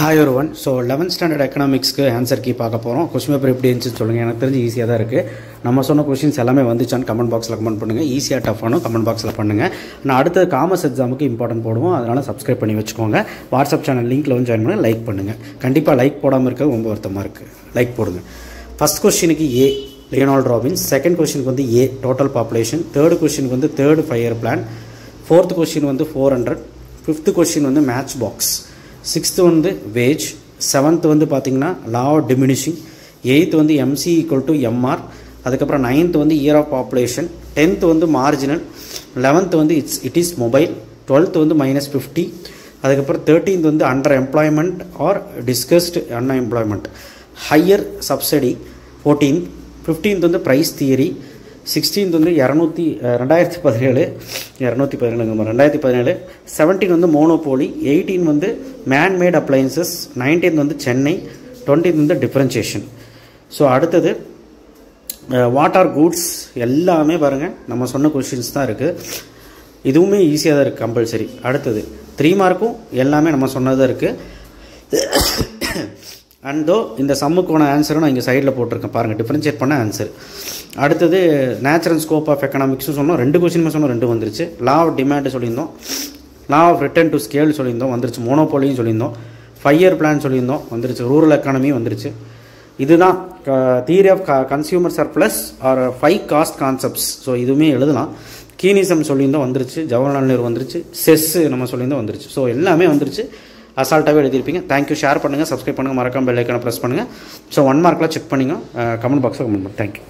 Hi everyone. So 11th standard economics க்கு answer key பார்க்க போறோம். क्वेश्चन பேப்பர் எப்படி இருந்துச்சுன்னு சொல்லுங்க. எனக்கு தெரிஞ்சு ஈஸியா தான் இருக்கு. நம்ம சொன்ன क्वेश्चंस எல்லாமே வந்துச்சான்னு கமெண்ட் பாக்ஸ்ல கமெண்ட் பண்ணுங்க. ஈஸியா டஃப்பானோ கமெண்ட் பாக்ஸ்ல பண்ணுங்க. நான் அடுத்த காமர்ஸ் எக்ஸாமுக்கு இம்பார்ட்டன்ட் போடுவோம். அதனால Subscribe பண்ணி வெச்சுக்கோங்க. வாட்ஸ்அப் சேனல் லிங்க்ல வந்து ஜாயின் பண்ணி லைக் பண்ணுங்க. கண்டிப்பா லைக் போடாம இருக்க ரொம்ப வருத்தமா இருக்கு. லைக் போடுங்க. ஃபர்ஸ்ட் क्वेश्चनக்கு A லியோனால்ட் ராபின்ஸ், செகண்ட் क्वेश्चनக்கு வந்து A டோட்டல் பாப்புலேஷன், தேர்ட் क्वेश्चनக்கு வந்து third 5 year plan, fourth question வந்து 400, ஃபிஃப்த் क्वेश्चन வந்து மேட்ச் பாக்ஸ், சிக்ஸ்த் வந்து வேஜ், செவன்த் வந்து பார்த்தீங்கன்னா லா ஆஃப் டிமினிஷிங், எயித்து வந்து எம்சி ஈக்குவல் டு எம்ஆர், அதுக்கப்புறம் நைன்த் வந்து இயர் ஆஃப் பாப்புலேஷன், டென்த் வந்து மார்ஜினல், 11th வந்து இட் இஸ் மொபைல், 12th வந்து -50, அதுக்கப்புறம் 13th வந்து under employment R discussed unemployment, higher subsidy 14th, 15th வந்து ப்ரைஸ் தியரி, 16th வந்து 2017, 17 வந்து மோனோபோலி, 18 வந்து மேன்மேட் அப்ளையன்சஸ், 19th வந்து சென்னை, 20th வந்து டிஃபரன்ஷியேஷன். ஸோ அடுத்தது வாட் ஆர் கூட்ஸ் எல்லாமே பாருங்கள் நம்ம சொன்ன கொஷின்ஸ் தான் இருக்குது. இதுவுமே ஈஸியாக தான் இருக்குது, கம்பல்சரி. அடுத்தது 3 மார்க்கும் எல்லாமே நம்ம சொன்னதாக இருக்குது. அண்ட் தோ இந்த சம்முக்கான ஆன்சரும் நான் இங்கே சைடில் போட்டிருக்கேன் பாருங்கள், டிஃபரன்ஷியேட் பண்ண ஆன்சர். அடுத்தது நேச்சுரல் ஸ்கோப் ஆஃப் எக்கனாமிக்ஸும் சொன்னோம், 2 கொஸ்டின் சொன்னோம், 2 வந்துருச்சு. லா ஆஃப் டிமாண்ட் சொல்லியிருந்தோம், law of return to scale சொல்லியிருந்தோம், வந்துருச்சு. மோனோபோலியும் சொல்லியிருந்தோம், 5 இயர் பிளான் சொல்லியிருந்தோம், வந்துருச்சு. ரூரல் எக்கானமியும் வந்துருச்சு. இதுதான் theory of consumer surplus or 5 cost concepts. So இதுவுமே எழுதலாம். கீனிசம் சொல்லியிருந்தோம், வந்துருச்சு. ஜவஹர்லால் நேரு வந்துருச்சு. செஸ் நம்ம சொல்லியிருந்தோம், வந்துருச்சு. ஸோ எல்லாமே வந்துருச்சு. அசால்ட்டாகவே எழுதியிருப்பீங்க. தேங்க்யூ. ஷேர் பண்ணுங்கள், சப்ஸ்கிரைப் பண்ணுங்கள், மறக்காம பெல் ஐக்கானை ப்ரெஸ் பண்ணுங்கள். ஸோ 1 மார்க்லாம் செக் பண்ணுங்க, கமெண்ட் பாக்ஸில் கமெண்ட் பண்ணுங்கள். தேங்க்யூ.